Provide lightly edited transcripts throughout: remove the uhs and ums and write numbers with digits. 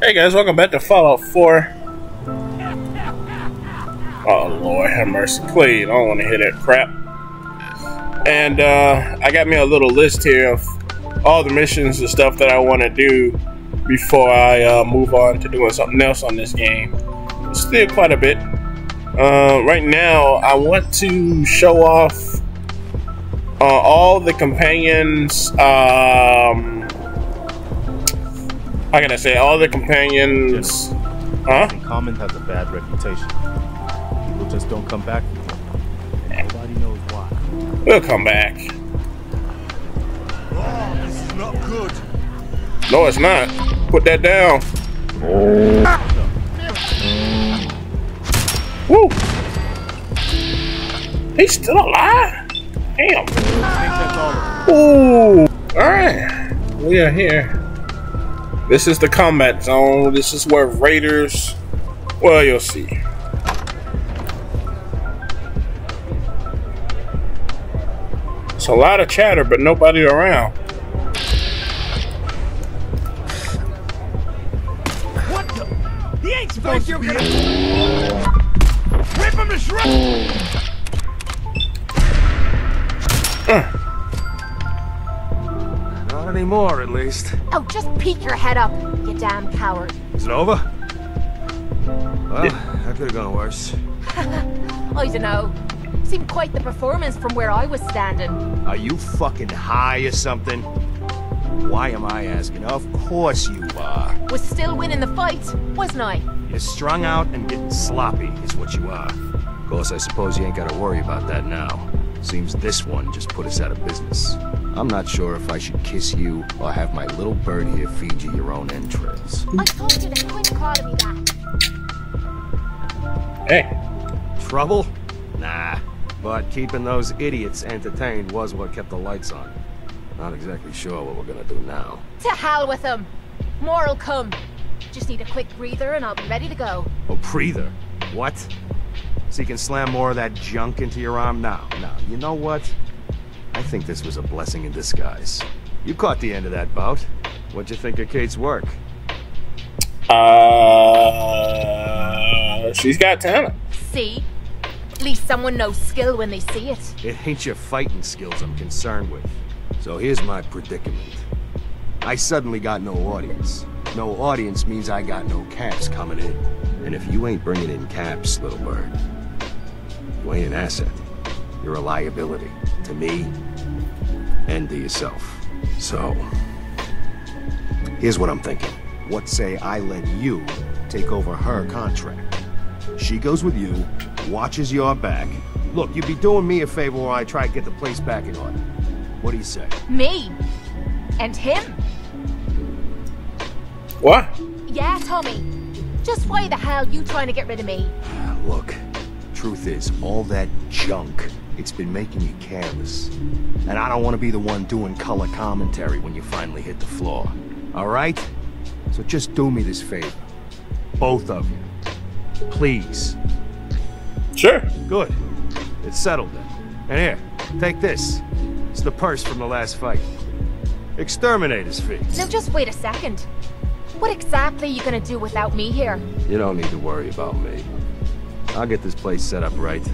Hey guys, welcome back to Fallout 4. Oh Lord, have mercy. Please, I don't want to hear that crap. And I got me a little list here of all the missions and stuff that I want to do before I move on to doing something else on this game. It's still quite a bit. Right now, I want to show off all the companions. How can I say? All the companions. Huh? Common has a bad reputation. People just don't come back. Nobody knows why. We'll come back. Oh, this is not good. No, it's not. Put that down. Woo! He's still alive? Damn. Ooh. Alright. We are here. This is the combat zone. This is where raiders... Well, you'll see. It's a lot of chatter, but nobody around. What the? He ain't supposed to be here. Rip him to shreds! Not anymore, at least. Oh, just peek your head up, you damn coward. Is it over? Well, that could have gone worse. I dunno. Seemed quite the performance from where I was standing. Are you fucking high or something? Why am I asking? Of course you are. Was still winning the fight, wasn't I? You're strung out and getting sloppy is what you are. Of course, I suppose you ain't gotta worry about that now. Seems this one just put us out of business. I'm not sure if I should kiss you or have my little bird here feed you your own entrails. I told you to quit calling me that. Hey. Trouble? Nah. But keeping those idiots entertained was what kept the lights on. Not exactly sure what we're gonna do now. To hell with them. More'll come. Just need a quick breather and I'll be ready to go. Oh, breather? What? So you can slam more of that junk into your arm now? No, you know what? I think this was a blessing in disguise. You caught the end of that bout. What'd you think of Kate's work? She's got talent. See? At least someone knows skill when they see it. It ain't your fighting skills I'm concerned with. So here's my predicament. I suddenly got no audience. No audience means I got no caps coming in. And if you ain't bringing in caps, little bird, you ain't an asset. You're a liability to me and to yourself. So, here's what I'm thinking. What say I let you take over her contract? She goes with you, watches your back. Look, you'd be doing me a favor while I try to get the place back in order. What do you say? Me? And him? What? Yeah, Tommy. Just why the hell you trying to get rid of me? Look, truth is, all that junk, it's been making you careless. And I don't want to be the one doing color commentary when you finally hit the floor. Alright? So just do me this favor. Both of you. Please. Sure. Good. It's settled then. And here, take this. It's the purse from the last fight. Exterminator's fee. Now just wait a second. What exactly are you gonna do without me here? You don't need to worry about me. I'll get this place set up right.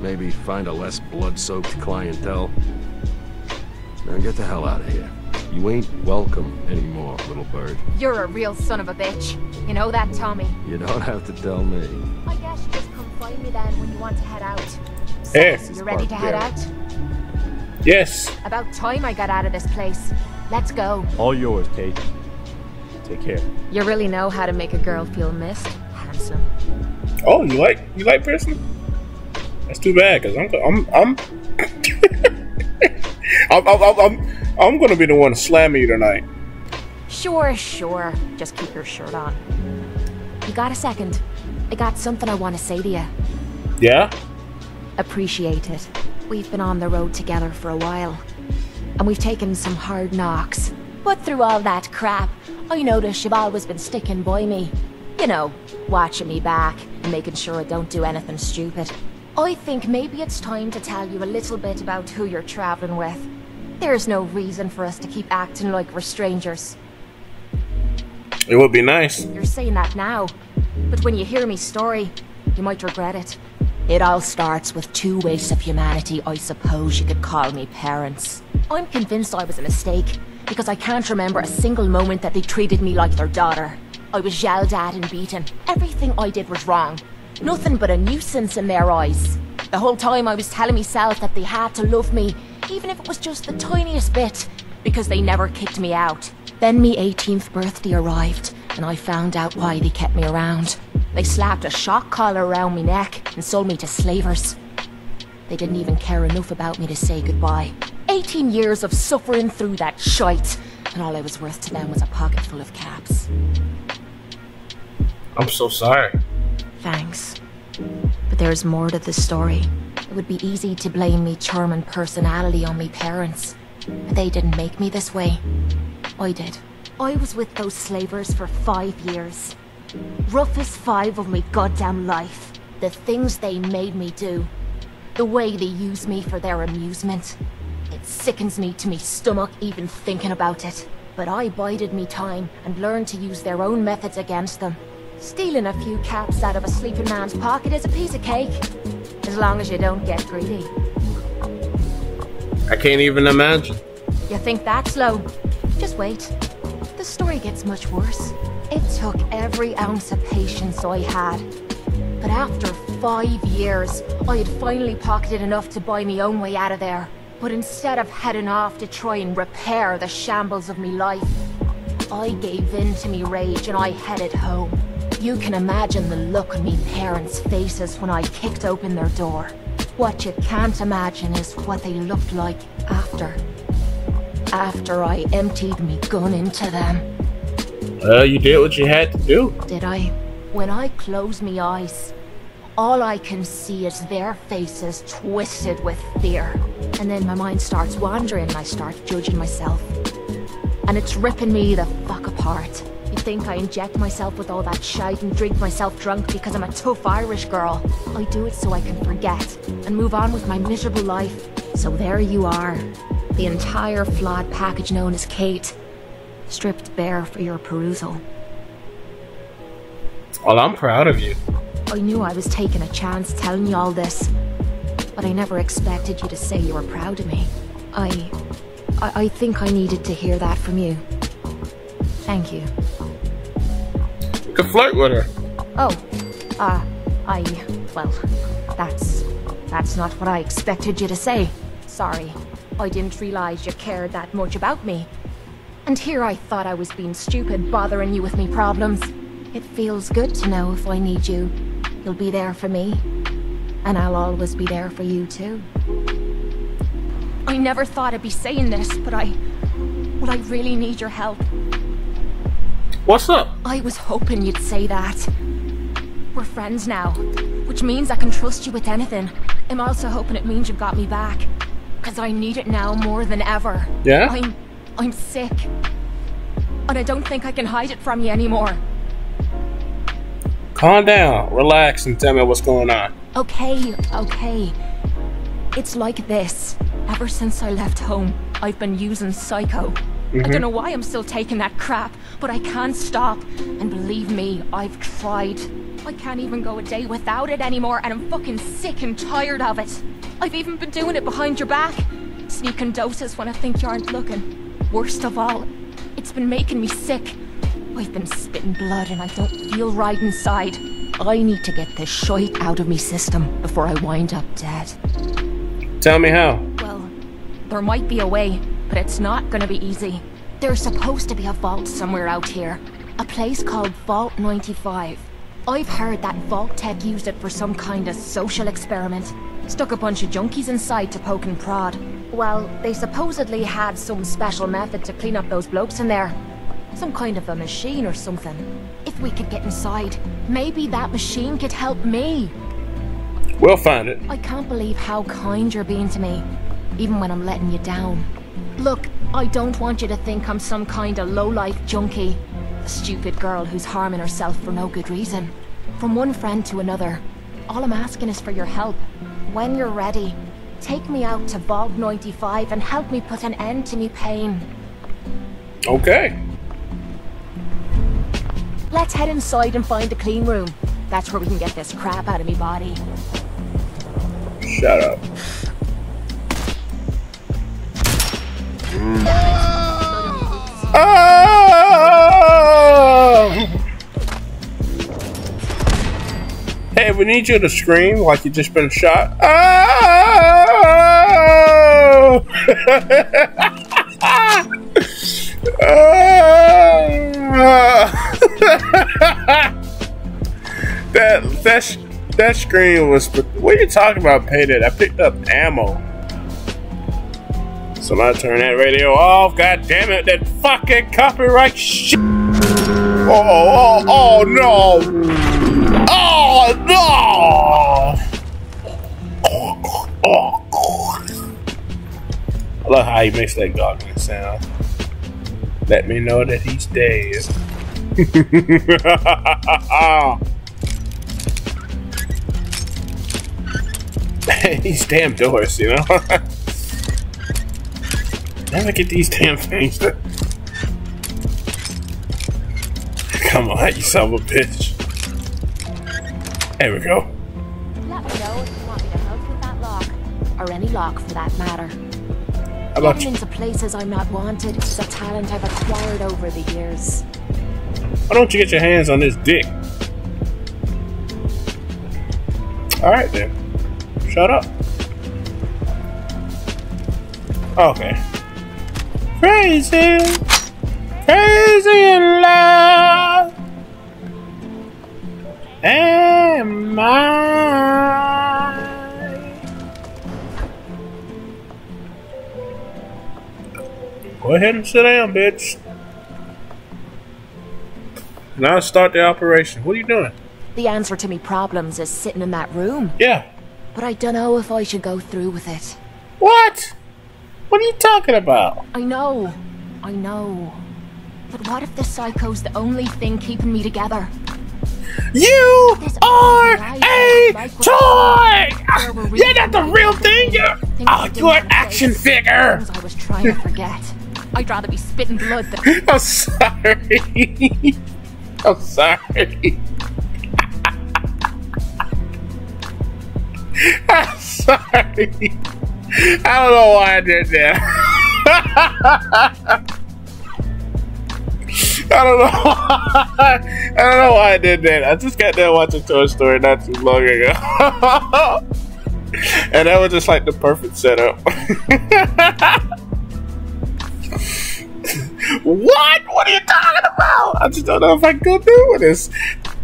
Maybe find a less blood-soaked clientele. Now get the hell out of here. You ain't welcome anymore, little bird. You're a real son of a bitch. You know that, Tommy? You don't have to tell me. I guess you just come find me then when you want to head out. Hey. You ready to head out? Yes. About time I got out of this place. Let's go. All yours, Kate. Take care. You really know how to make a girl feel missed. Handsome. Oh, you like prison? That's too bad, cause I'm gonna be the one to slam you tonight. Sure. Just keep your shirt on. You got a second? I got something I want to say to you. Yeah? Appreciate it. We've been on the road together for a while. And we've taken some hard knocks. But through all that crap, I notice you've always been sticking by me. You know, watching me back and making sure I don't do anything stupid. I think maybe it's time to tell you a little bit about who you're traveling with. There's no reason for us to keep acting like we're strangers. It would be nice. You're saying that now, but when you hear me story, you might regret it. It all starts with two wastes of humanity I suppose you could call me parents. I'm convinced I was a mistake, because I can't remember a single moment that they treated me like their daughter. I was yelled at and beaten. Everything I did was wrong. Nothing but a nuisance in their eyes. The whole time I was telling myself that they had to love me, even if it was just the tiniest bit, because they never kicked me out. Then me 18th birthday arrived, and I found out why they kept me around. They slapped a shock collar around my neck and sold me to slavers. They didn't even care enough about me to say goodbye. 18 years of suffering through that shite, and all I was worth to them was a pocket full of caps. I'm so sorry. Thanks. But there's more to the story. It would be easy to blame me charming personality on me parents, but they didn't make me this way. I did. I was with those slavers for 5 years. Roughest 5 of my goddamn life. The things they made me do. The way they used me for their amusement. It sickens me to me stomach even thinking about it. But I bided me time and learned to use their own methods against them. Stealing a few caps out of a sleeping man's pocket is a piece of cake. As long as you don't get greedy. I can't even imagine. You think that's low? Just wait. The story gets much worse. It took every ounce of patience I had. But after 5 years, I had finally pocketed enough to buy my own way out of there. But instead of heading off to try and repair the shambles of me life, I gave in to me rage and I headed home. You can imagine the look on me parents' faces when I kicked open their door. What you can't imagine is what they looked like after. After I emptied me gun into them. You did what you had to do. Did I? When I close me eyes, all I can see is their faces twisted with fear. And then my mind starts wandering and I start judging myself. And it's ripping me the fuck apart. You think I inject myself with all that shite and drink myself drunk because I'm a tough Irish girl. I do it so I can forget and move on with my miserable life. So there you are. The entire flawed package known as Kate. Stripped bare for your perusal. Well, I'm proud of you. I knew I was taking a chance telling you all this, but I never expected you to say you were proud of me. I think I needed to hear that from you. Thank you. You can flirt with her. Oh, well, that's not what I expected you to say. Sorry, I didn't realize you cared that much about me. And here I thought I was being stupid, bothering you with me problems. It feels good to know if I need you, you'll be there for me. And I'll always be there for you too. I never thought I'd be saying this, but I really need your help. What's up? I was hoping you'd say that. We're friends now, which means I can trust you with anything. I'm also hoping it means you've got me back. Because I need it now more than ever. Yeah? I'm sick. And I don't think I can hide it from you anymore. Calm down, relax, and tell me what's going on. Okay. It's like this. Ever since I left home, I've been using Psycho. I don't know why I'm still taking that crap, but I can't stop. And believe me, I've tried. I can't even go a day without it anymore, and I'm fucking sick and tired of it. I've even been doing it behind your back. Sneaking doses when I think you aren't looking. Worst of all, it's been making me sick. I've been spitting blood and I don't feel right inside. I need to get this shite out of me system before I wind up dead. Tell me how. Well, there might be a way, but it's not gonna be easy. There's supposed to be a vault somewhere out here. A place called Vault 95. I've heard that Vault Tech used it for some kind of social experiment. Stuck a bunch of junkies inside to poke and prod. Well, they supposedly had some special method to clean up those blokes in there. Some kind of a machine or something. If we could get inside, maybe that machine could help me. We'll find it. I can't believe how kind you're being to me, even when I'm letting you down. Look, I don't want you to think I'm some kind of low-life junkie. A stupid girl who's harming herself for no good reason. From one friend to another, all I'm asking is for your help. When you're ready, take me out to Vault 95 and help me put an end to me pain. Okay. Let's head inside and find the clean room. That's where we can get this crap out of me body. Shut up. Oh! Hey, we need you to scream like you just been shot. Oh! That scream was. What are you talking about, Payday? I picked up ammo. Somebody turn that radio off. God damn it, that fucking copyright shit. Oh no. Oh no. I love how he makes that gargling sound. Let me know that he's dead. These damn doors, you know? Never get these damn things to... Come on, you son of a bitch. There we go. Let me know if you want me to help with that lock. Or any lock for that matter. How about Getting into places I'm not wanted is a talent I've acquired over the years. Why don't you get your hands on this dick? Alright then. Shut up. Okay. Crazy. Crazy in love. Am I? Go ahead and sit down, bitch. Now start the operation. What are you doing? The answer to me problems is sitting in that room. Yeah. But I don't know if I should go through with it. What? What are you talking about? I know. But what if this psycho's the only thing keeping me together? You are a toy! You're not the real thing! You're an action figure! I was trying to forget. I'd rather be spitting blood than... I'm sorry. I'm sorry. I'm sorry. I don't know why I did that. I don't know why I did that. I just got done watching Toy Story not too long ago. And that was just like the perfect setup. What? What are you talking about? I just don't know if I can go through with this.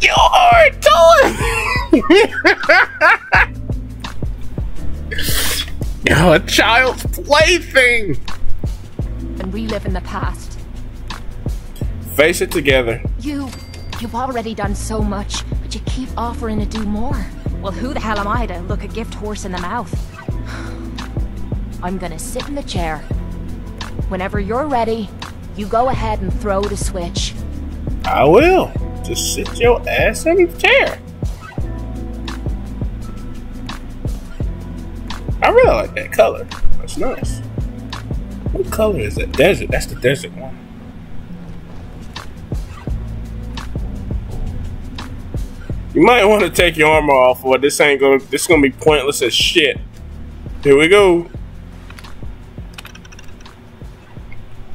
You are a toy! You're a child's plaything! And relive in the past. Face it together. You've already done so much, but you keep offering to do more. Well, who the hell am I to look a gift horse in the mouth? I'm gonna sit in the chair. Whenever you're ready, you go ahead and throw the switch. I will. Just sit your ass in the chair. I really like that color. That's nice. What color is that? Desert. That's the desert one. You might want to take your armor off, or this is gonna be pointless as shit. Here we go.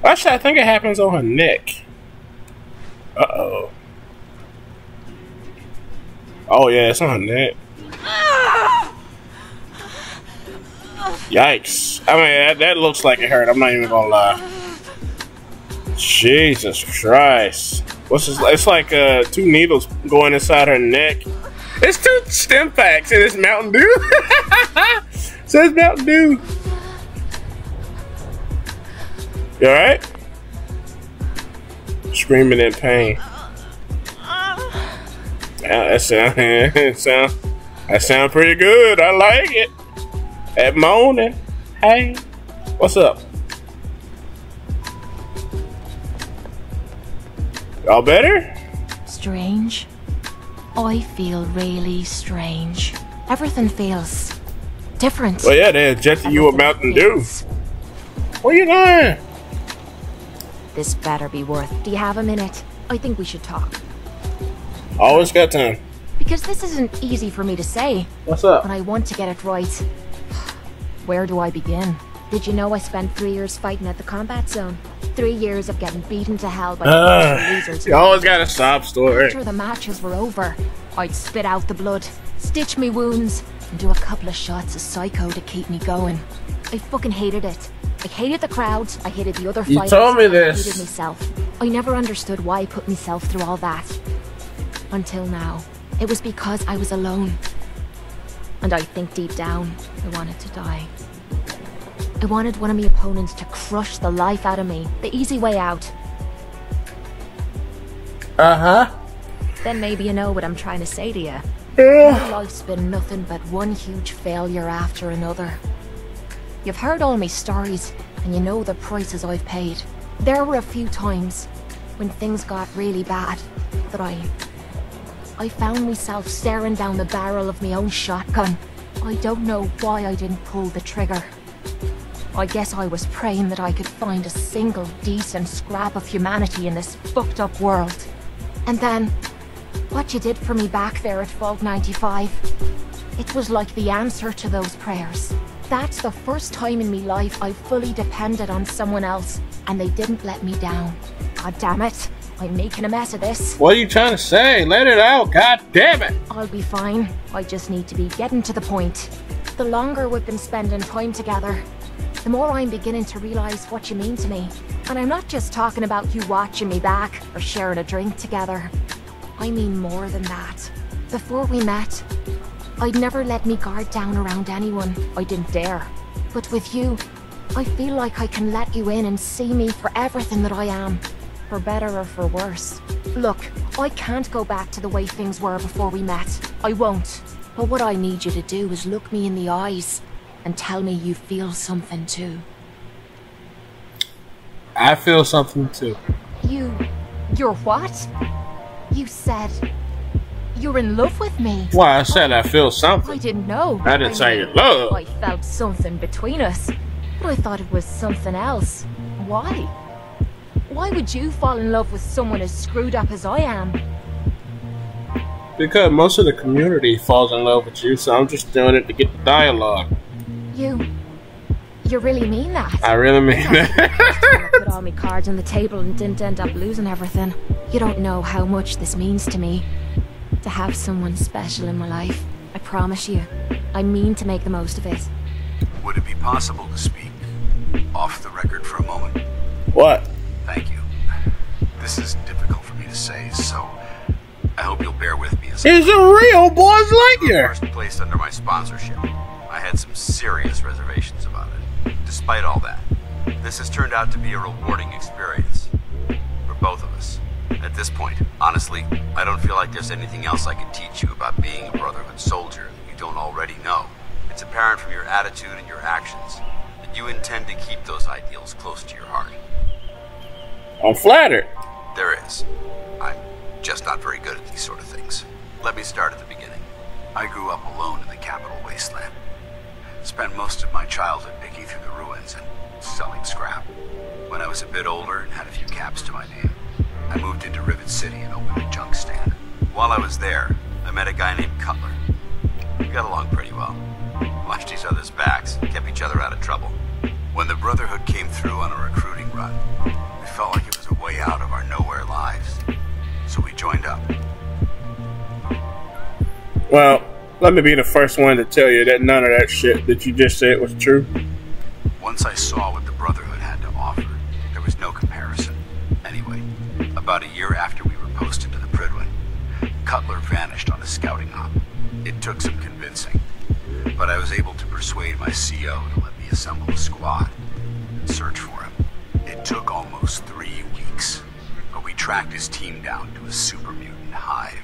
Actually, I think it happens on her neck. Uh-oh. Oh yeah, it's on her neck. Yikes. I mean, that looks like it hurt. I'm not even gonna lie. Jesus Christ. What's this? It's like 2 needles going inside her neck. It's 2 stim packs and it's Mountain Dew. It says Mountain Dew. You alright? Screaming in pain. Yeah, that sound pretty good. I like it. That moaning. Hey, what's up? Y'all better? Strange. I feel really strange. Everything feels different. Well, yeah, they injected you with Mountain Dew. What are you doing? This better be worth. Do you have a minute? I think we should talk. Always got time. Because this isn't easy for me to say. What's up? But I want to get it right. Where do I begin? Did you know I spent 3 years fighting at the combat zone? 3 years of getting beaten to hell by losers. You always got a sob story. After the matches were over, I'd spit out the blood, stitch me wounds, and do a couple of shots of Psycho to keep me going. I fucking hated it. I hated the crowd, I hated the other fighters. You told me this. I hated myself. I never understood why I put myself through all that. Until now. It was because I was alone. And I think deep down, I wanted to die. I wanted one of my opponents to crush the life out of me. The easy way out. Uh-huh. Then maybe you know what I'm trying to say to you. Yeah. My life's been nothing but one huge failure after another. You've heard all my stories, and you know the prices I've paid. There were a few times, when things got really bad, that I found myself staring down the barrel of my own shotgun. I don't know why I didn't pull the trigger. I guess I was praying that I could find a single decent scrap of humanity in this fucked up world. And then, what you did for me back there at Vault 95, it was like the answer to those prayers. That's the first time in my life I've fully depended on someone else, and they didn't let me down. God damn it, I'm making a mess of this. What are you trying to say? Let it out, god damn it! I'll be fine. I just need to be getting to the point. The longer we've been spending time together, the more I'm beginning to realize what you mean to me. And I'm not just talking about you watching me back or sharing a drink together. I mean more than that. Before we met, I'd never let me guard down around anyone. I didn't dare. But with you, I feel like I can let you in and see me for everything that I am. For better or for worse. Look, I can't go back to the way things were before we met. I won't. But what I need you to do is look me in the eyes and tell me you feel something too. I feel something too. You're what? You said you're in love with me. Why, I said I feel something. I didn't know. I didn't say love. I felt something between us, but I thought it was something else. Why? Why would you fall in love with someone as screwed up as I am? Because most of the community falls in love with you, so I'm just doing it to get the dialogue. You really mean that? I really mean that. I put all my cards on the table and didn't end up losing everything. You don't know how much this means to me. To have someone special in my life. I promise you. I mean to make the most of it. Would it be possible to speak off the record for a moment? What? Thank you. This is difficult for me to say, so I hope you'll bear with me as He's a real Buzz Lightyear! first placed under my sponsorship. I had some serious reservations about it. Despite all that, this has turned out to be a rewarding experience for both of us. At this point, honestly, I don't feel like there's anything else I could teach you about being a Brotherhood soldier that you don't already know. It's apparent from your attitude and your actions that you intend to keep those ideals close to your heart. I'm flattered. There is. I'm just not very good at these sort of things. Let me start at the beginning. I grew up alone in the capital wasteland. Spent most of my childhood picking through the ruins and selling scrap. When I was a bit older and had a few caps to my name, I moved into Rivet City and opened a junk stand. While I was there, I met a guy named Cutler. We got along pretty well. Watched each other's backs, kept each other out of trouble. When the Brotherhood came through on a recruiting run, we felt like it was a way out of our nowhere lives. So we joined up. Well, let me be the first one to tell you that none of that shit that you just said was true. Once I saw what the Brotherhood had to offer, there was no comparison. Anyway, about a year after we were posted to the Prydwen, Cutler vanished on a scouting op. It took some convincing, but I was able to persuade my CO to let me assemble a squad and search for him. It took almost 3 weeks, but we tracked his team down to a super mutant hive.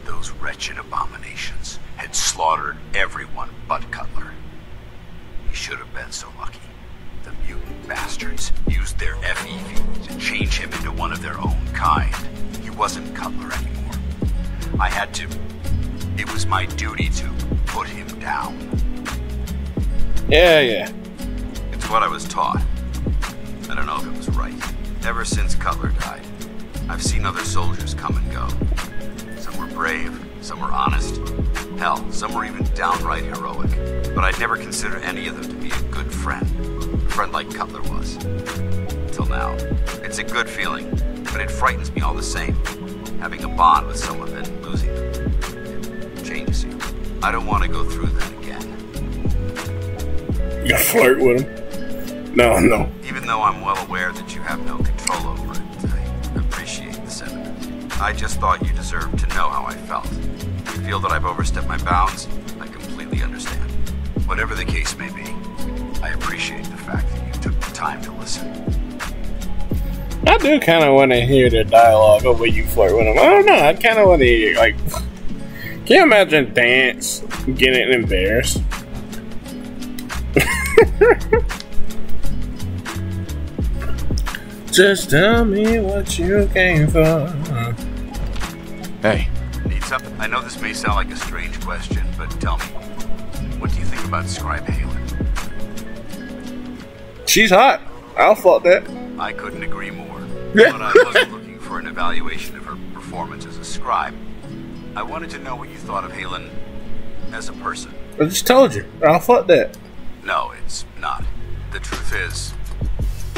Those wretched abominations had slaughtered everyone but Cutler. He should have been so lucky. The mutant bastards used their FEV to change him into one of their own kind. He wasn't Cutler anymore. I had to... It was my duty to put him down. Yeah. It's what I was taught. I don't know if it was right. Ever since Cutler died, I've seen other soldiers come and go. Some were brave, some were honest. Hell, some were even downright heroic. But I'd never consider any of them to be a good friend. A friend like Cutler was. Till now. It's a good feeling, but it frightens me all the same. Having a bond with someone and losing them. It changes you. I don't want to go through that again. You flirt with him? No. Even though I'm well aware that you have no control over it, I appreciate the sentiment. I just thought you deserved to know how I felt. If you feel that I've overstepped my bounds, I completely understand. Whatever the case may be, I appreciate the fact that you took the time to listen. I do kind of want to hear the dialogue of when you flirt with him. I don't know. I kind of want to hear, like, can you imagine Dance getting embarrassed? Just tell me what you came for. Hey. Need something? I know this may sound like a strange question, but tell me, what do you think about Scribe Halen? She's hot. I'll fuck that. I couldn't agree more. But I wasn't looking for an evaluation of her performance as a scribe. I wanted to know what you thought of Halen as a person. I just told you. I'll fuck that. No, it's not. The truth is,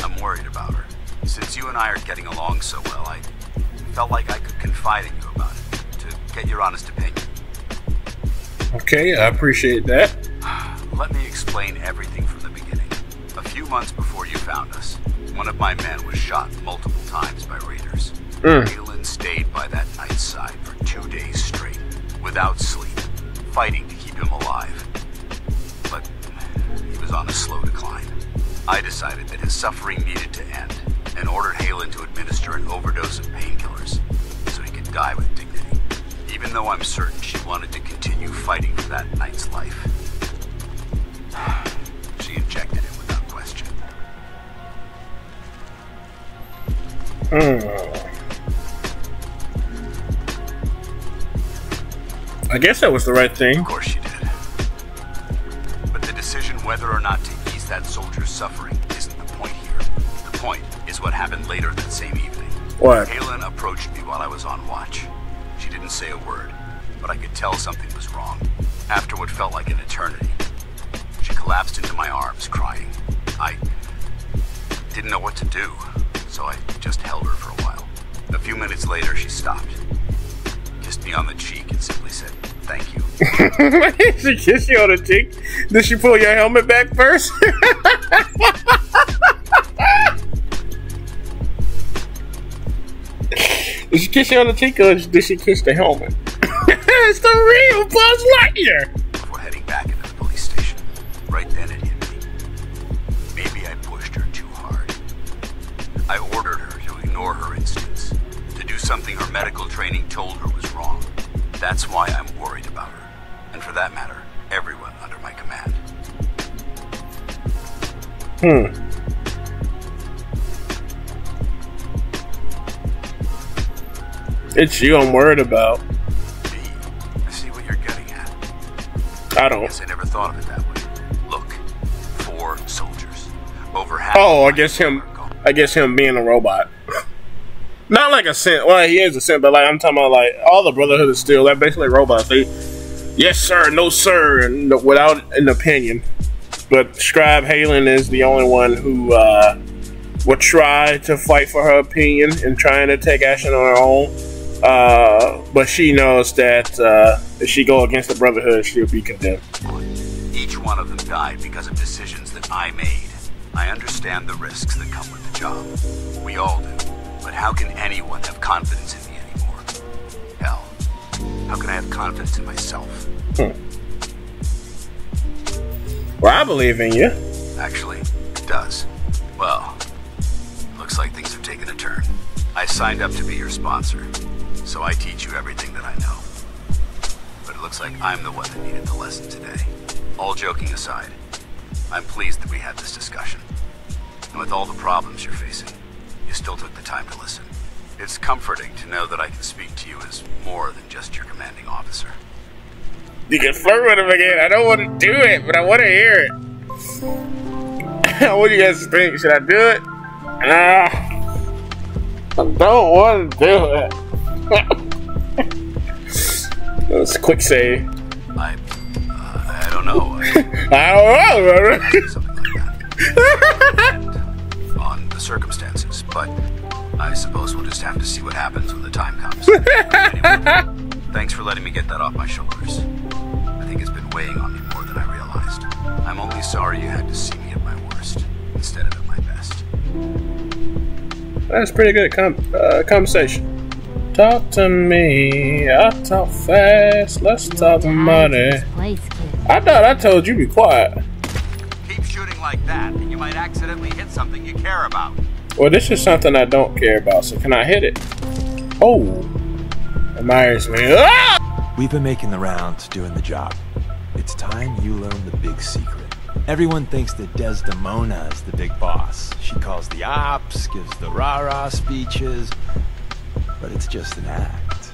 I'm worried about her. Since you and I are getting along so well, I felt like I could confide in you about it, to get your honest opinion. Okay, I appreciate that. Let me explain everything from the beginning. A few months before you found us, one of my men was shot multiple times by raiders. Halen stayed by that knight's side for 2 days straight, without sleep, fighting to keep him alive. But he was on a slow decline. I decided that his suffering needed to end, and ordered Halen to administer an overdose of painkillers, so he could die with dignity. Even though I'm certain she wanted to continue fighting for that knight's life. She injected it without question. I guess that was the right thing. Of course she did. But the decision whether or not to ease that soldier's suffering isn't the point here. The point is what happened later that same evening. What? Halen approached me while I was on watch. She didn't say a word, but I could tell something was wrong. After what felt like an eternity, she collapsed into my arms, crying. I didn't know what to do, so I just held her for a while. A few minutes later, she stopped, kissed me on the cheek, and simply said, "Thank you." She kissed you on the cheek? Did she pull your helmet back first? Did she kiss you on the cheek, or did she kiss the helmet? It's the real Buzz Lightyear! Before heading back into the police station, right then it hit me. Maybe I pushed her too hard. I ordered her to ignore her instincts, to do something her medical training told her was wrong. That's why I'm worried about her, and for that matter, everyone under my command. It's you I'm worried about. Me? I see what you're getting at. I don't. Guess I never thought of it that way. Look, 4 soldiers. Over half. Oh, I guess him being a robot. Not like a synth. Well, he is a synth, but like I'm talking about, like all the Brotherhood is still. They're basically robots. They, yes sir, no sir, and without an opinion. But Scribe Halen is the only one who would try to fight for her opinion and trying to take action on her own. But she knows that if she go against the Brotherhood, she'll be condemned. Each one of them died because of decisions that I made. I understand the risks that come with the job. We all do. But how can anyone have confidence in me anymore? Hell, how can I have confidence in myself? Well, I believe in you. Actually, it does. Well, looks like things have taken a turn. I signed up to be your sponsor, so I teach you everything that I know. But it looks like I'm the one that needed the lesson today. All joking aside, I'm pleased that we had this discussion. And with all the problems you're facing, you still took the time to listen. It's comforting to know that I can speak to you as more than just your commanding officer. You can flirt with him again. I don't want to do it, but I want to hear it. What do you guys think? Should I do it? I don't want to do it. That's a quick save. I don't know. I don't know. Something like that. And on the circumstances, but I suppose we'll just have to see what happens when the time comes. Anyway, thanks for letting me get that off my shoulders. I think it's been weighing on me more than I realized. I'm only sorry you had to see me at my worst instead of at my best. That's pretty good conversation. Talk to me. I talk fast. Let's talk money. I thought I told you be quiet. Keep shooting like that, and you might accidentally hit something you care about. Well, this is something I don't care about, so can I hit it? Oh. Admires me. Ah! We've been making the rounds, doing the job. It's time you learn the big secret. Everyone thinks that Desdemona is the big boss. She calls the ops, gives the rah-rah speeches, but it's just an act.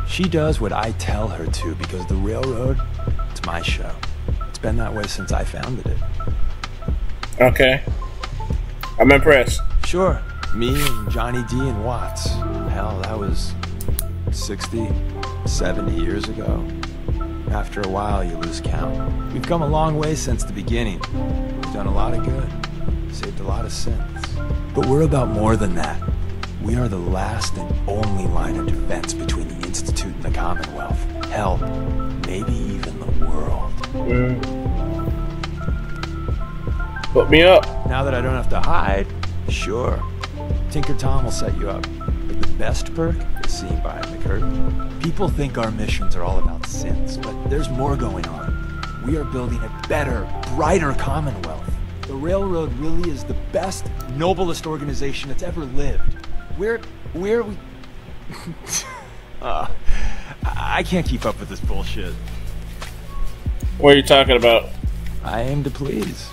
She does what I tell her to because the railroad, it's my show. It's been that way since I founded it. Okay. I'm impressed. Sure, me and Johnny D and Watts. Hell, that was 60, 70 years ago. After a while, you lose count. We've come a long way since the beginning. We've done a lot of good, saved a lot of synths. But we're about more than that. We are the last and only line of defense between the Institute and the Commonwealth. Hell, maybe even the world. Put me up. Now that I don't have to hide, sure. Tinker Tom will set you up. But the best perk is seeing behind the curtain. People think our missions are all about synths, but there's more going on. We are building a better, brighter Commonwealth. The Railroad really is the best, noblest organization that's ever lived. I can't keep up with this bullshit. What are you talking about? I aim to please.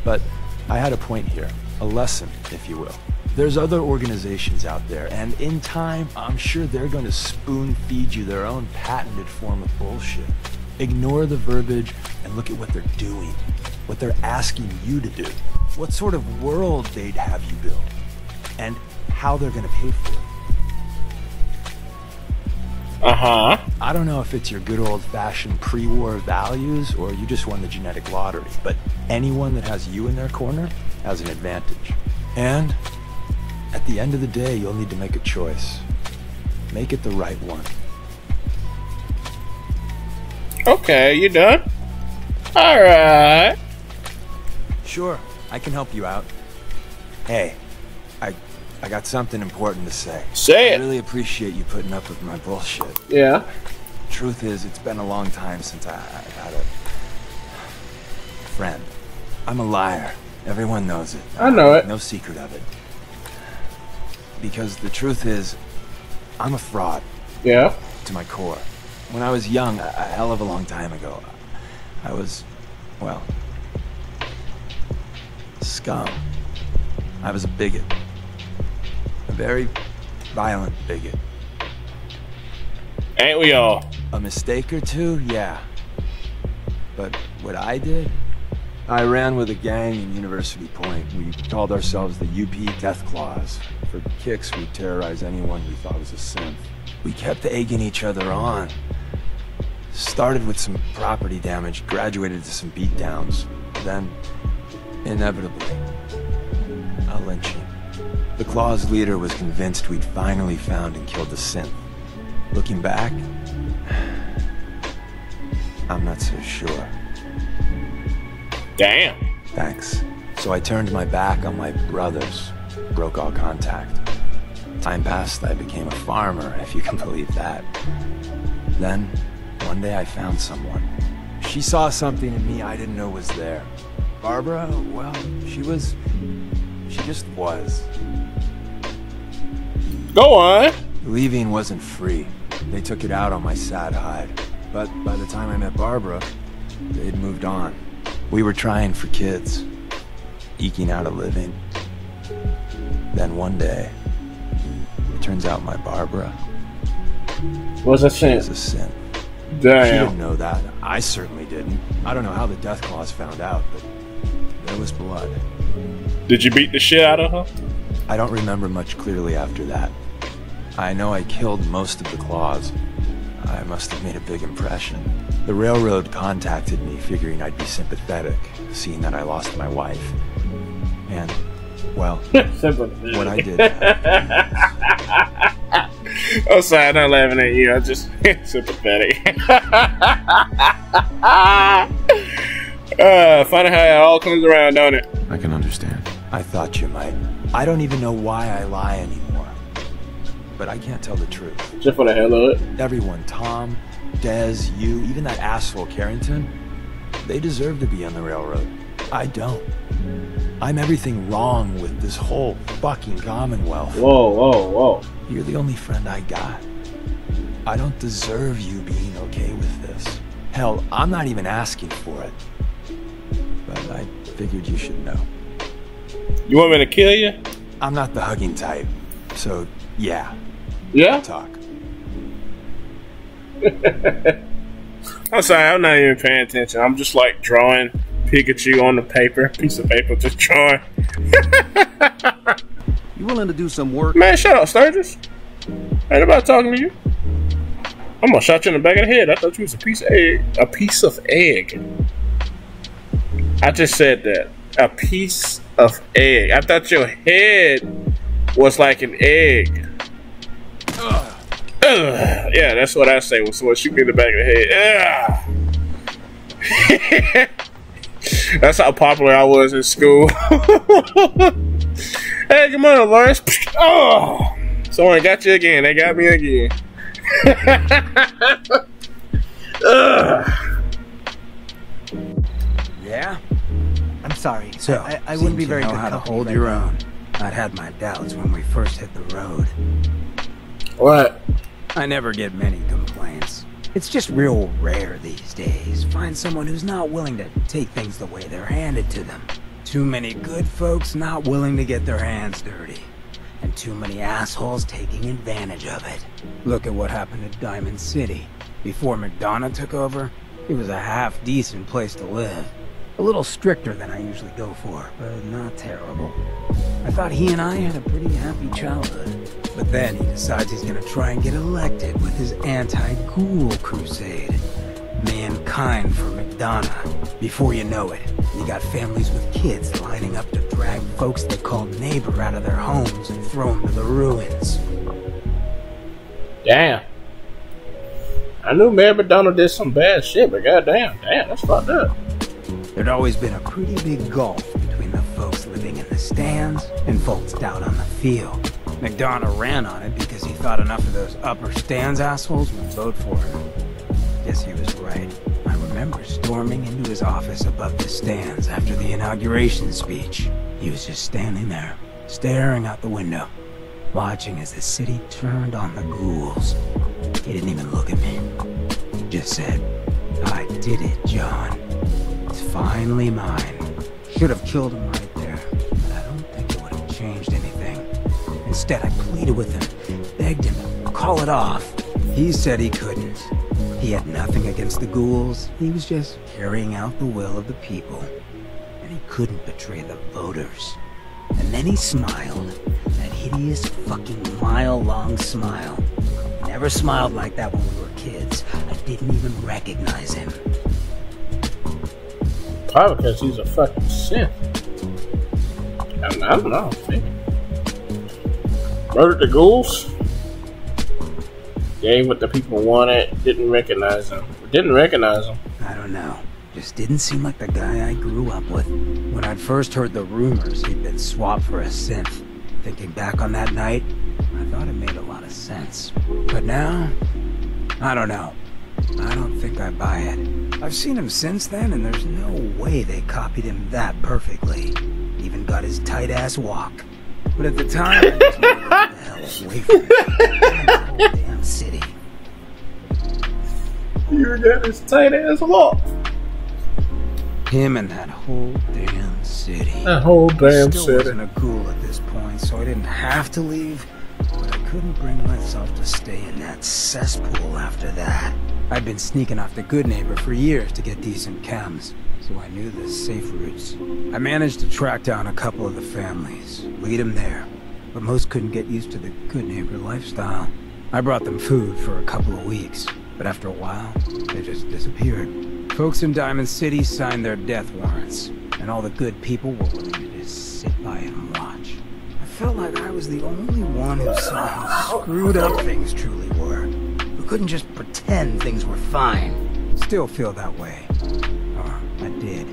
But I had a point here. A lesson, if you will. There's other organizations out there, and in time, I'm sure they're going to spoon-feed you their own patented form of bullshit. Ignore the verbiage and look at what they're doing. What they're asking you to do. What sort of world they'd have you build. And how they're going to pay for it. I don't know if it's your good old-fashioned pre-war values or you just won the genetic lottery, but anyone that has you in their corner has an advantage. And at the end of the day, you'll need to make a choice. Make it the right one. Okay, you done? Alright. Sure, I can help you out. Hey, I got something important to say. Say it. I really appreciate you putting up with my bullshit. Yeah. Truth is, it's been a long time since I've had a friend. I'm a liar. Everyone knows it. I know it. No secret of it. Because the truth is, I'm a fraud. Yeah. To my core. When I was young, a hell of a long time ago, I was, well, scum. I was a bigot. A very violent bigot. Ain't we all? A mistake or two, yeah. But what I did, I ran with a gang in University Point. We called ourselves the UP Death Claws. For kicks, we'd terrorize anyone we thought was a synth. We kept egging each other on. Started with some property damage, graduated to some beatdowns. Then, inevitably, a lynching. The Claws' leader was convinced we'd finally found and killed the synth. Looking back, I'm not so sure. Damn. Thanks. So I turned my back on my brothers, broke all contact. Time passed, I became a farmer, if you can believe that. Then, one day I found someone. She saw something in me I didn't know was there. Barbara, well, she just was. Go on. Leaving wasn't free. They took it out on my sad hide. But by the time I met Barbara, they'd moved on. We were trying for kids, eking out a living. Then one day, it turns out my Barbara was a was a synth. synth. Damn. She didn't know that. I certainly didn't. I don't know how the Death Claws found out, but there was blood. Did you beat the shit out of her? I don't remember much clearly after that. I know I killed most of the Claws. I must have made a big impression. The railroad contacted me figuring I'd be sympathetic, seeing that I lost my wife. And, well, what I did. I'm sorry, I'm not laughing at you. I'm just sympathetic. Funny how it all comes around, don't it? I can understand. I thought you might. I don't even know why I lie anymore. But I can't tell the truth. Just for the hell of it. Everyone, Tom, Dez, you, even that asshole Carrington, they deserve to be on the railroad. I don't. I'm everything wrong with this whole fucking Commonwealth. Whoa, whoa, whoa. You're the only friend I got. I don't deserve you being okay with this. Hell, I'm not even asking for it. But I figured you should know. You want me to kill you? I'm not the hugging type. So, yeah. Yeah? Talk. I'm sorry, I'm not even paying attention. I'm just like drawing Pikachu on the paper. Piece of paper, just drawing. You willing to do some work? Man, shut up, Sturgis. Ain't nobody talking to you. I'm gonna shot you in the back of the head. I thought you was a piece of egg. A piece of egg. I just said that. A piece of egg. I thought your head was like an egg. Yeah, that's what I say when someone shoot me in the back of the head. That's how popular I was in school. Hey, good morning, Lawrence. Oh, someone got you again. They got me again. Yeah? I'm sorry. So, I wouldn't be very know good how to company hold right your now. own. I'd had my doubts when we first hit the road. What? I never get many complaints. It's just real rare these days. Find someone who's not willing to take things the way they're handed to them. Too many good folks not willing to get their hands dirty. And too many assholes taking advantage of it. Look at what happened to Diamond City. Before McDonough took over, it was a half-decent place to live. A little stricter than I usually go for, but not terrible. I thought he and I had a pretty happy childhood. But then he decides he's gonna try and get elected with his anti-ghoul crusade. Mankind for McDonough. Before you know it, you got families with kids lining up to drag folks they call neighbor out of their homes and throw them to the ruins. Damn. I knew Mayor McDonald did some bad shit, but goddamn, that's fucked up. There'd always been a pretty big gulf between the folks living in the stands and folks down on the field. McDonough ran on it because he thought enough of those upper stands assholes would vote for him. Guess he was right. I remember storming into his office above the stands after the inauguration speech. He was just standing there, staring out the window, watching as the city turned on the ghouls. He didn't even look at me. He just said, "I did it, John. It's finally mine." Should have killed him right there, but I don't think it would have changed anything. Instead, I pleaded with him, begged him to call it off. He said he couldn't. He had nothing against the ghouls. He was just carrying out the will of the people. And he couldn't betray the voters. And then he smiled. That hideous fucking mile-long smile. He never smiled like that when we were kids. I didn't even recognize him. Probably because he's a fucking synth. I don't know. Murdered the ghouls. Gave what the people wanted. Didn't recognize him. I don't know. Just didn't seem like the guy I grew up with. When I'd first heard the rumors he'd been swapped for a synth, thinking back on that night, I thought it made a lot of sense. But now, I don't know. I don't think I buy it. I've seen him since then, and there's no way they copied him that perfectly. Even got his tight-ass walk. But at the time, I just knew what the hell was away from the whole damn city. You got his tight ass walk. Him and that whole damn city. That whole damn Still city. wasn't a ghoul at this point, so I didn't have to leave. But I couldn't bring myself to stay in that cesspool after that. I'd been sneaking off the Good Neighbor for years to get decent chems, so I knew the safe routes. I managed to track down a couple of the families, lead them there, but most couldn't get used to the Good Neighbor lifestyle. I brought them food for a couple of weeks, But after a while, they just disappeared. Folks in Diamond City signed their death warrants, and all the good people were willing to just sit by and watch. I felt like I was the only one who saw how screwed up things truly were. Who couldn't just pretend things were fine. Still feel that way. Or I did.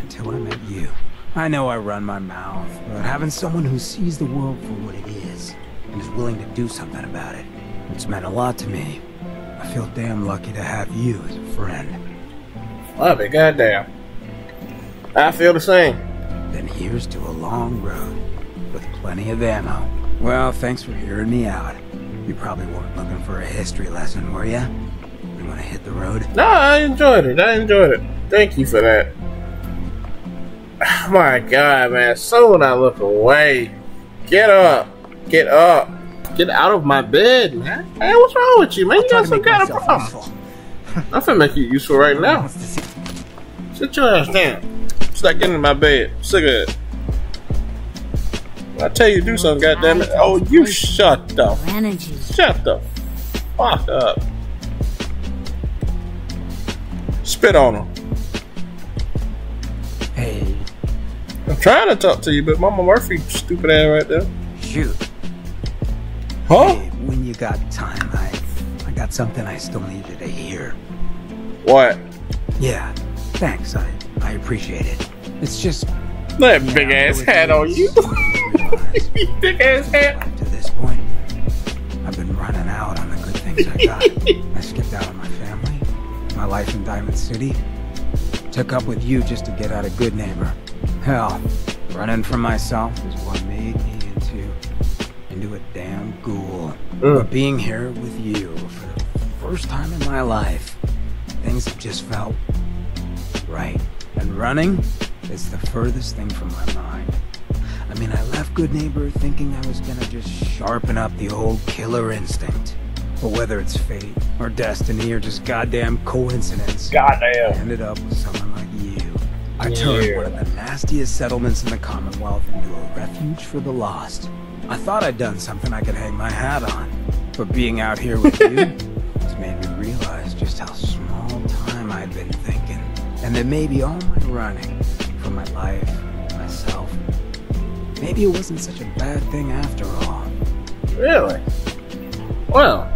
Until I met you. I know I run my mouth, but having someone who sees the world for what it is, and is willing to do something about it, it's meant a lot to me. I feel damn lucky to have you as a friend. Love it, goddamn. I feel the same. Then here's to a long road with plenty of ammo. Well, thanks for hearing me out. You probably weren't looking for a history lesson, were ya? You want to hit the road? No, I enjoyed it. I enjoyed it. Thank you for that. Oh my god, man. So when I look away, get up. Get up. Get out of my bed, man. Hey, what's wrong with you, man? You got some kind of problem. I'm finna make you useful right now. Sit your ass down. Stop getting in my bed. Sick of it. When I tell you to do something, goddammit. Oh, you shut the fuck up. Spit on him. Hey. I'm trying to talk to you, but Mama Murphy, stupid ass right there. Shoot. Huh? Hey, when you got time, I got something I still need you to hear. What? Yeah, thanks. I appreciate it. It's just that big ass hat on you. Big ass hat. To this point, I've been running out on the good things I got. I skipped out on my family, my life in Diamond City. Took up with you just to get out of Good Neighbor. Hell, running from myself is what made me into a damn ghoul. But being here with you for the first time in my life, things have just felt right. And running is the furthest thing from my mind. I mean, I left Good Neighbor thinking I was gonna just sharpen up the old killer instinct. But whether it's fate, or destiny, or just goddamn coincidence, goddamn, I ended up with someone like you. I turned one of the nastiest settlements in the Commonwealth into a refuge for the lost. I thought I'd done something I could hang my hat on. But being out here with you has made me realize just how small time I'd been thinking. And that maybe all my running for my life, myself, maybe it wasn't such a bad thing after all. Really? Well,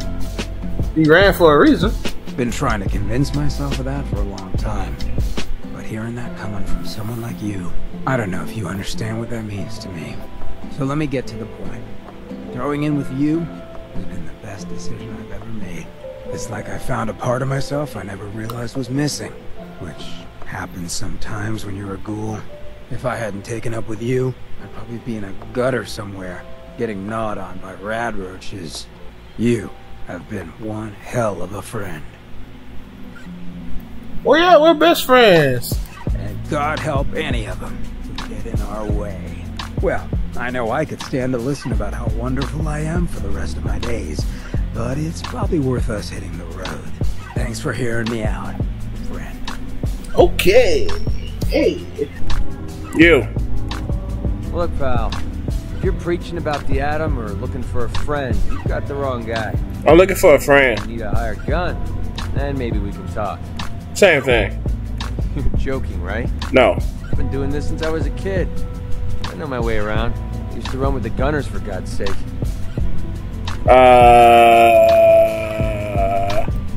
you ran for a reason. Been trying to convince myself of that for a long time. But hearing that coming from someone like you, I don't know if you understand what that means to me. So let me get to the point. Throwing in with you has been the best decision I've ever made. It's like I found a part of myself I never realized was missing, which happens sometimes when you're a ghoul. If I hadn't taken up with you, I'd probably be in a gutter somewhere, getting gnawed on by rad roaches. You have been one hell of a friend. Well, yeah, we're best friends. And God help any of them who get in our way. Well, I know I could stand to listen about how wonderful I am for the rest of my days, but it's probably worth us hitting the road. Thanks for hearing me out, friend. Okay. Hey. You. Look, pal, if you're preaching about the atom or looking for a friend, you've got the wrong guy. I'm looking for a friend. You need a hired gun, then maybe we can talk. Same thing. You're joking, right? No. I've been doing this since I was a kid. I know my way around. I used to run with the gunners, for God's sake.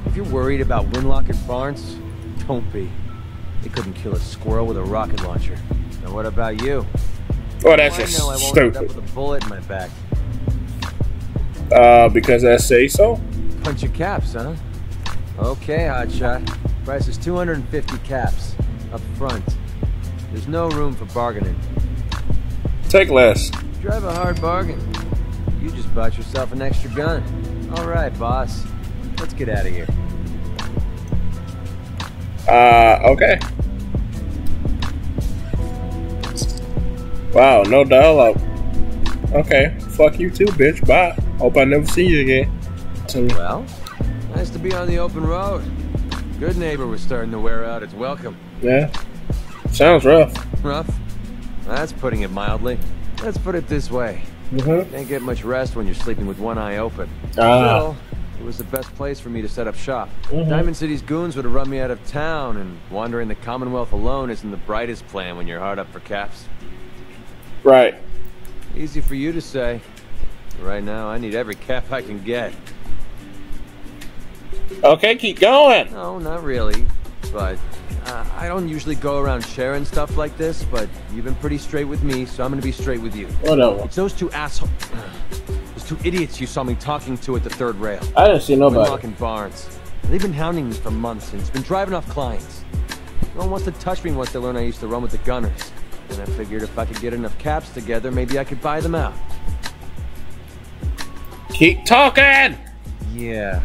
If you're worried about Winlock and Barnes, don't be. They couldn't kill a squirrel with a rocket launcher. Now what about you? Oh, that's just I won't stupid. end up with a bullet in my back. Because I say so? Punch your caps, huh? Okay, hotshot. Price is 250 caps. Up front. There's no room for bargaining. Take less. Drive a hard bargain. You just bought yourself an extra gun. Alright, boss. Let's get out of here. Okay. Wow, no dialogue. Okay, fuck you too, bitch. Bye. Hope I never see you again. Well, nice to be on the open road. Good Neighbor was starting to wear out its welcome. Yeah. Sounds rough. Rough? That's putting it mildly. Let's put it this way. Can't get much rest when you're sleeping with one eye open. Still, it was the best place for me to set up shop. Diamond City's goons would have run me out of town, and wandering the Commonwealth alone isn't the brightest plan when you're hard up for caps. Right. Easy for you to say. Right now, I need every cap I can get. Okay, keep going. No, not really. But I don't usually go around sharing stuff like this, but you've been pretty straight with me, so I'm gonna be straight with you. Whatever. It's those two assholes. Those two idiots you saw me talking to at the third rail. I didn't see nobody. Winlock and Barnes. They've been hounding me for months, and it's been driving off clients. No one wants to touch me once they learn I used to run with the Gunners. And I figured if I could get enough caps together, maybe I could buy them out. Keep talking! Yeah,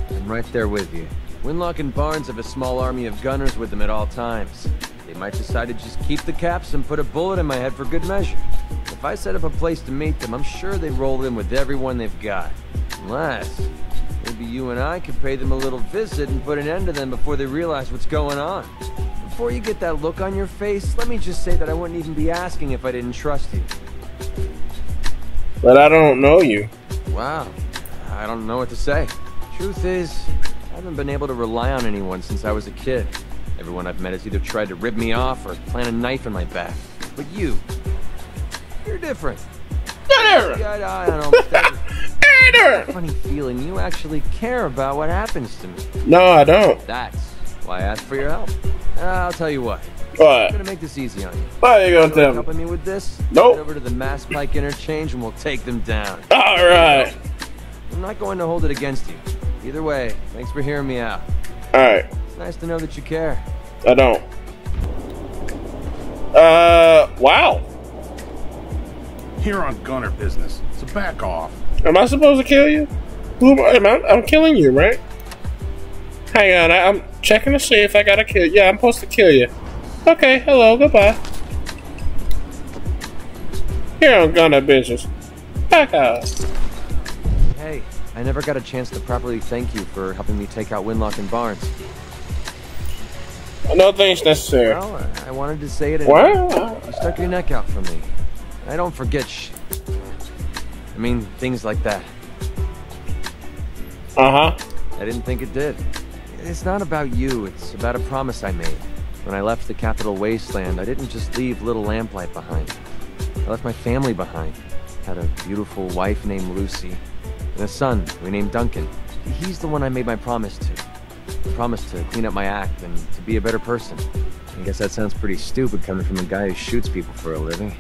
I'm right there with you. Winlock and Barnes have a small army of gunners with them at all times. They might decide to just keep the caps and put a bullet in my head for good measure. If I set up a place to meet them, I'm sure they'd roll in with everyone they've got. Unless, maybe you and I could pay them a little visit and put an end to them before they realize what's going on. Before you get that look on your face, let me just say that I wouldn't even be asking if I didn't trust you. But I don't know you. Wow, I don't know what to say. Truth is, I haven't been able to rely on anyone since I was a kid. Everyone I've met has either tried to rip me off or plant a knife in my back. But you're different. You're See eye to eye on almost everything. Funny feeling you actually care about what happens to me. No, I don't. That's why I asked for your help. I'll tell you what. What? I'm gonna make this easy on you. What are you gonna tell me? Helping me with this? Nope. Head over to the Mass Pike interchange and we'll take them down. All right. I'm not going to hold it against you. Either way, thanks for hearing me out. All right. It's nice to know that you care. I don't. Wow. You're on gunner business, so back off. Am I supposed to kill you? Who am I? I'm killing you, right? Hang on, I'm checking to see if I gotta kill you. Yeah, I'm supposed to kill you. Okay, hello, goodbye. Here on gunner business. Back out. Hey, I never got a chance to properly thank you for helping me take out Winlock and Barnes. No thanks necessary. Well, I wanted to say it anyway. Well, You stuck your neck out for me. I don't forget I mean, things like that. uh-huh. I didn't think it did. It's not about you, it's about a promise I made. When I left the Capital Wasteland, I didn't just leave little Lamplight behind. I left my family behind. Had a beautiful wife named Lucy, and a son we named Duncan. He's the one I made my promise to. I promised to clean up my act and to be a better person. I guess that sounds pretty stupid coming from a guy who shoots people for a living.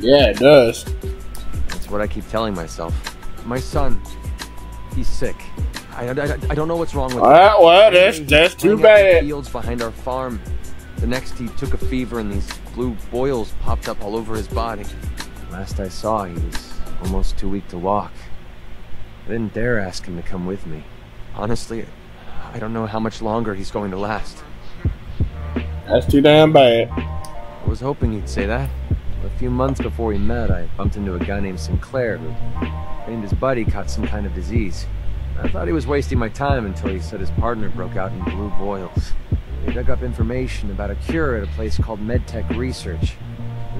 Yeah, it does. That's what I keep telling myself. My son, he's sick. I don't know what's wrong with him. Well, that's too bad. Fields behind our farm. The next he took a fever and these blue boils popped up all over his body. Last I saw, he was almost too weak to walk. I didn't dare ask him to come with me. Honestly, I don't know how much longer he's going to last. That's too damn bad. I was hoping you'd say that. A few months before we met, I bumped into a guy named Sinclair who claimed his buddy caught some kind of disease. I thought he was wasting my time until he said his partner broke out in blue boils. They dug up information about a cure at a place called MedTech Research.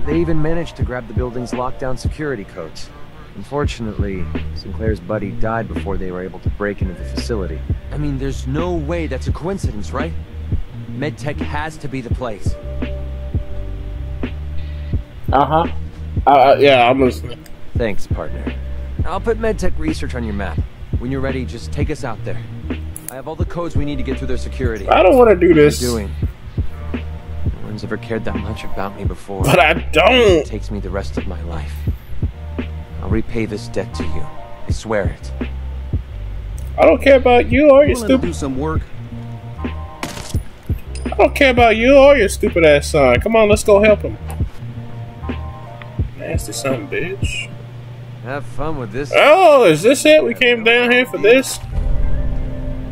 They even managed to grab the building's lockdown security codes. Unfortunately, Sinclair's buddy died before they were able to break into the facility. I mean, there's no way that's a coincidence, right? MedTech has to be the place. Uh-huh. Yeah, I'm listening. Thanks, partner. I'll put MedTech Research on your map. When you're ready, just take us out there. I have all the codes we need to get through their security. I don't want to do this. What are you doing? No one's ever cared that much about me before. But I don't. It takes me the rest of my life. I'll repay this debt to you. I swear it. I don't care about you or your stupid. Do some work. I don't care about you or your stupid ass son. Come on, let's go help him. Nasty son, bitch. Have fun with this. Oh, is this it? We came down here for this?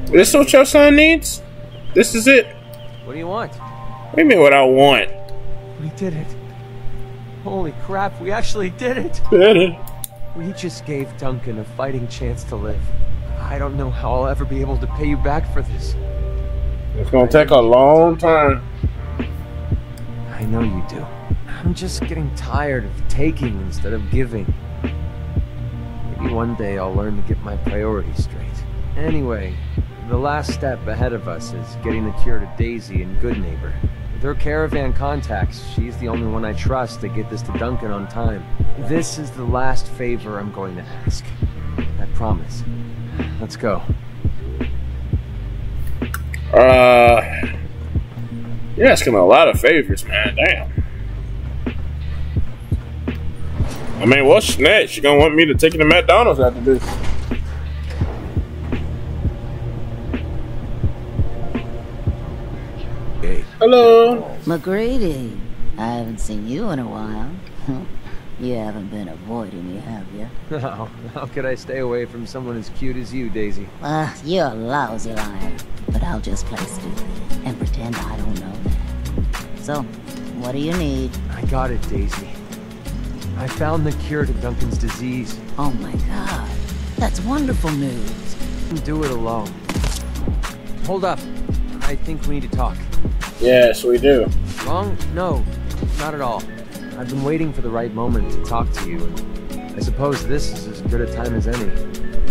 This what your son needs? This is it? What do you want? What do you mean what I want? We did it. Holy crap, we actually did it. Did it? We just gave Duncan a fighting chance to live. I don't know how I'll ever be able to pay you back for this. It's gonna take a long time. I know you do. I'm just getting tired of taking instead of giving. Maybe one day I'll learn to get my priorities straight. Anyway, the last step ahead of us is getting the cure to Daisy and Good Neighbor. With her caravan contacts, she's the only one I trust to get this to Duncan on time. This is the last favor I'm going to ask. I promise. Let's go. You're asking a lot of favors, man. Damn. I mean, what's next? You gonna want me to take you to McDonald's after this? Hey. Hello. McGrady, I haven't seen you in a while. You haven't been avoiding me, have you? No, how could I stay away from someone as cute as you, Daisy? You're a lousy liar. But I'll just play stupid and pretend I don't know that. So, what do you need? I got it, Daisy. I found the cure to Duncan's disease. Oh my god. That's wonderful news. Do it alone. Hold up. I think we need to talk. Yes, we do. Wrong? No, not at all. I've been waiting for the right moment to talk to you, and I suppose this is as good a time as any.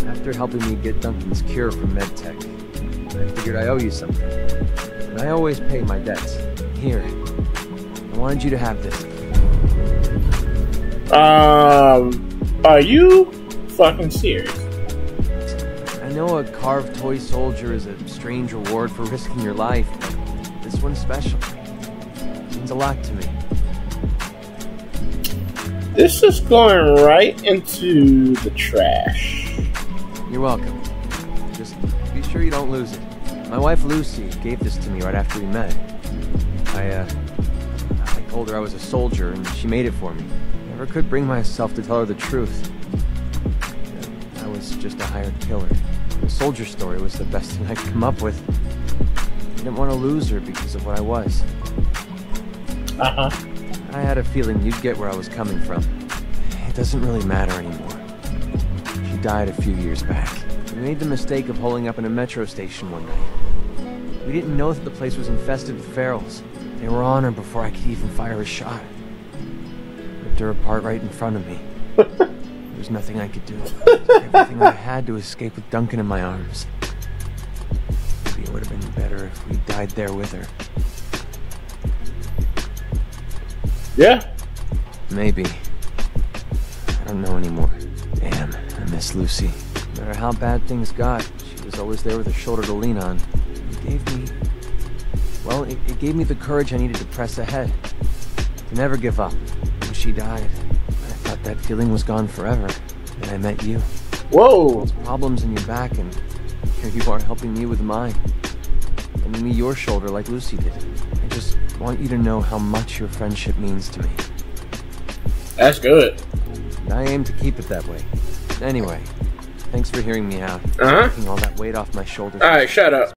After helping me get Duncan's cure from MedTech, I figured I owe you something. And I always pay my debts. Here. I wanted you to have this. Are you fucking serious? I know a carved toy soldier is a strange reward for risking your life, but this one's special. It means a lot to me. This is going right into the trash. You're welcome. Just be sure you don't lose it. My wife Lucy gave this to me right after we met. I told her I was a soldier and she made it for me. Never could bring myself to tell her the truth. I was just a hired killer. The soldier story was the best thing I could come up with. I didn't want to lose her because of what I was. I had a feeling you'd get where I was coming from. It doesn't really matter anymore. She died a few years back. We made the mistake of holding up in a metro station one night. We didn't know that the place was infested with ferals. They were on her before I could even fire a shot. Ripped her apart right in front of me. There was nothing I could do. Everything I had to escape with Duncan in my arms. Maybe it would have been better if we died there with her. Yeah. Maybe. I don't know anymore. Damn, I miss Lucy. No matter how bad things got, she was always there with a shoulder to lean on. It gave me... well, it gave me the courage I needed to press ahead. To never give up. When she died, I thought that feeling was gone forever. Then I met you. Whoa! Those problems in your back, and here you are helping me with mine. Lending me your shoulder like Lucy did. I just want you to know how much your friendship means to me. That's good. And I aim to keep it that way. Anyway, thanks for hearing me out. Uh-huh. Taking all that weight off my shoulders. Alright, shut up.